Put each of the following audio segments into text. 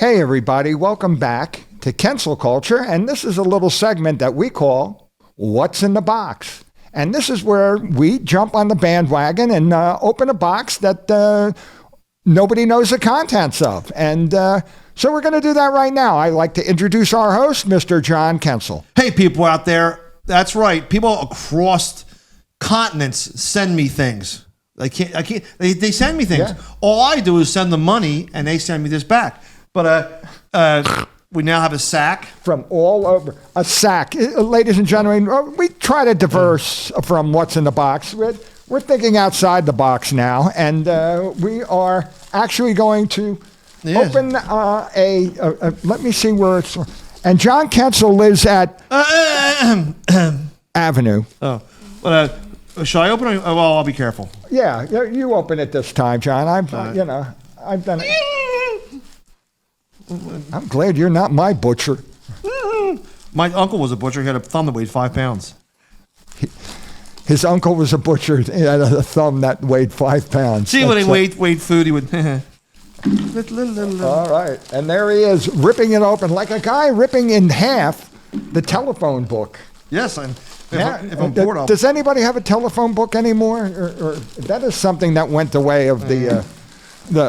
Hey everybody, welcome back to Cancel Culture, and this is a little segment that we call What's in the Box. And this is where we jump on the bandwagon and open a box that nobody knows the contents of. And so we're going to do that right now. I'd like to introduce our host, Mr. John Kensel. Hey, people out there. That's right. People across continents send me things. They send me things. Yeah. All I do is send them money, and they send me this back. But we now have a sack. From all over. A sack. Ladies and gentlemen, we try to diverse from what's in the box. We're thinking outside the box now, and we are actually going to open let me see where it's... And John Kensel lives at Avenue. Oh. Shall I open it? Well, I'll be careful. Yeah, you open it this time, John. I've done it. I'm glad you're not my butcher. My uncle was a butcher. He had a thumb that weighed 5 pounds. His uncle was a butcher. He had a thumb that weighed 5 pounds. See, when he weighed food, he would... All right. And there he is, ripping it open like a guy ripping in half the telephone book. Yes, if I'm bored, does anybody have a telephone book anymore? Or that is something that went the way of the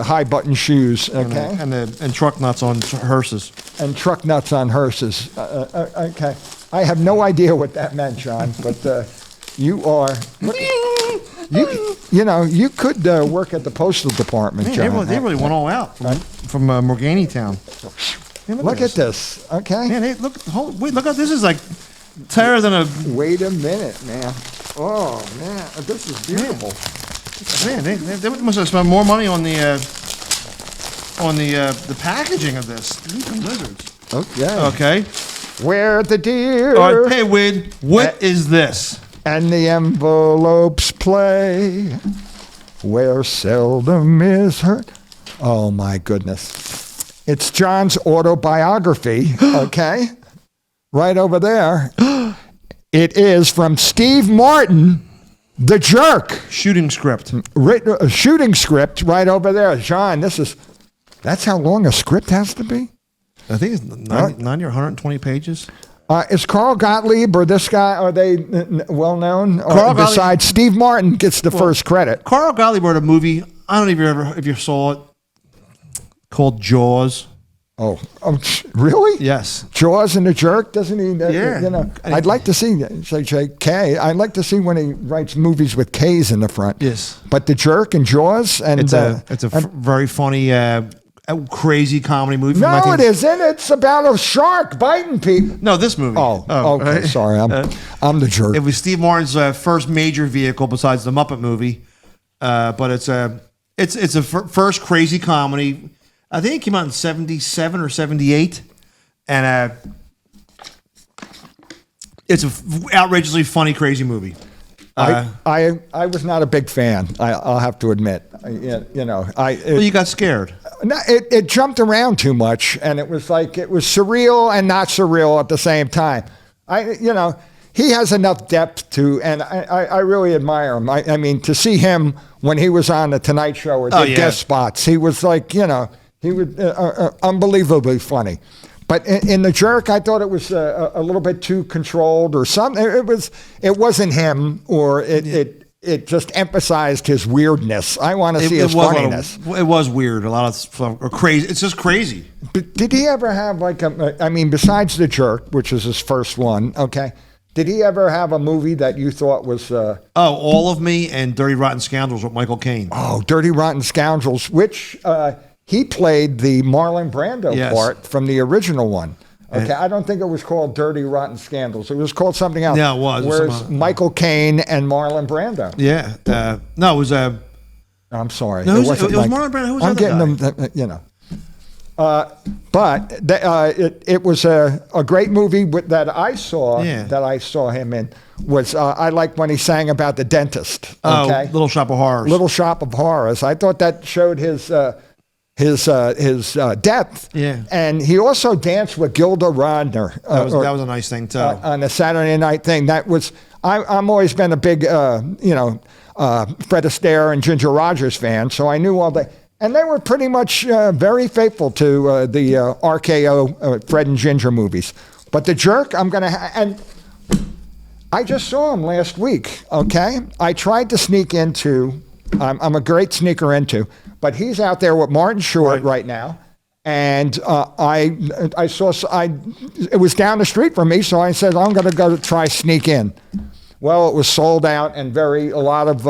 high button shoes. Okay. And truck nuts on hearses. And truck nuts on hearses. Okay. I have no idea what that meant, John, but you are... You could work at the postal department, John. They really went all out from Morgany Town. Look at this. Okay. Man, look at this. Is like tighter than a... Wait a minute, man. Oh, man. This is beautiful. Man, they must have spent more money on the packaging of this. These are lizards. Okay. Where the deer... All right, hey, Wid, what is this? And the envelopes play where seldom is heard. Oh, my goodness. It's John's autobiography, okay? Right over there. It is from Steve Martin, The Jerk. Shooting script. Shooting script right over there. John, that's how long a script has to be? I think it's 90 or 120 pages. Is Carl Gottlieb or this guy, are they well known? Besides Steve Martin gets the first credit. Carl Gottlieb wrote a movie, I don't know if you saw it, called Jaws. Oh, really? Yes. Jaws and the Jerk, doesn't he? Yeah. I'd like to see, K. I'd like to see when he writes movies with K's in the front. Yes. But the Jerk and Jaws, and it's a very funny, crazy comedy movie. No, it isn't. It's about a shark biting people. No, this movie. Oh, okay. Right. Sorry, I'm the jerk. It was Steve Martin's first major vehicle besides the Muppet movie, but it's a first crazy comedy. I think it came out in 77 or 78, and it's an outrageously funny, crazy movie. I was not a big fan. I'll have to admit. You got scared. No, it jumped around too much, and it was surreal and not surreal at the same time. He has enough depth to, and I really admire him. I mean, to see him when he was on the Tonight Show or did guest spots, he was he was unbelievably funny. But in The Jerk, I thought it was a little bit too controlled or something. It wasn't him, or it just emphasized his weirdness. I want to see his funniness. It was weird. A lot of stuff, or crazy. It's just crazy. But did he ever have besides The Jerk, which is his first one, okay, did he ever have a movie that you thought was... All of Me and Dirty Rotten Scoundrels with Michael Caine. Oh, Dirty Rotten Scoundrels, which... he played the Marlon Brando part from the original one. Okay, I don't think it was called Dirty Rotten Scandals. It was called something else. Yeah, it was. Whereas Michael Caine and Marlon Brando. Yeah. No, it was... I'm sorry. No, it was Marlon Brando. Who was I'm getting them, but it was a great movie that I saw him in. Was I like when he sang about the dentist. Okay? Little Shop of Horrors. Little Shop of Horrors. I thought that showed his depth. Yeah. And he also danced with Gilda Radner. That was a nice thing too. On a Saturday night thing. That was I'm always been a big Fred Astaire and Ginger Rogers fan, so I knew all that. And they were pretty much very faithful to the RKO Fred and Ginger movies. But the jerk, I'm going to... And I just saw him last week, okay? I tried to sneak into... I'm a great sneaker into, but he's out there with Martin Short right now. And I saw... it was down the street from me, so I said, I'm going to go try sneak in. Well, it was sold out and a lot of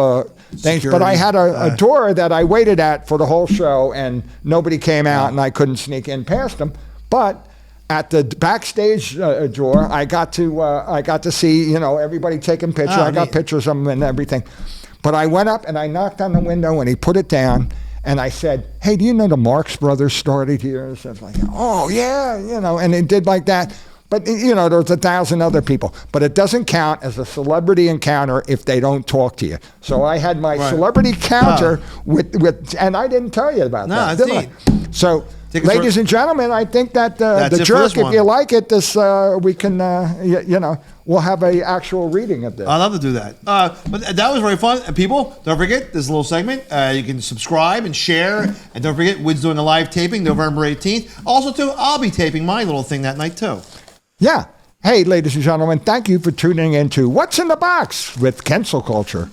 things. Security. But I had a door that I waited at for the whole show, and nobody came out, and I couldn't sneak in past them. But at the backstage door, I got to see everybody taking pictures. I got pictures of them and everything. But I went up and I knocked on the window, and he put it down, and I said, "Hey, do you know the Marx Brothers started here?" And stuff like, "Oh yeah," and it did like that. But, there was 1,000 other people. But it doesn't count as a celebrity encounter if they don't talk to you. So I had my celebrity counter with, and I didn't tell you about that, did I? So, ladies and gentlemen, I think that the jerk, if you like it, this we can, we'll have a actual reading of this. I'd love to do that. But that was very fun. And people, don't forget this little segment. You can subscribe and share. And don't forget, Wid's doing a live taping November 18th. Also, too, I'll be taping my little thing that night, too. Yeah. Hey, ladies and gentlemen, thank you for tuning in to What's in the Box with Cancel Culture.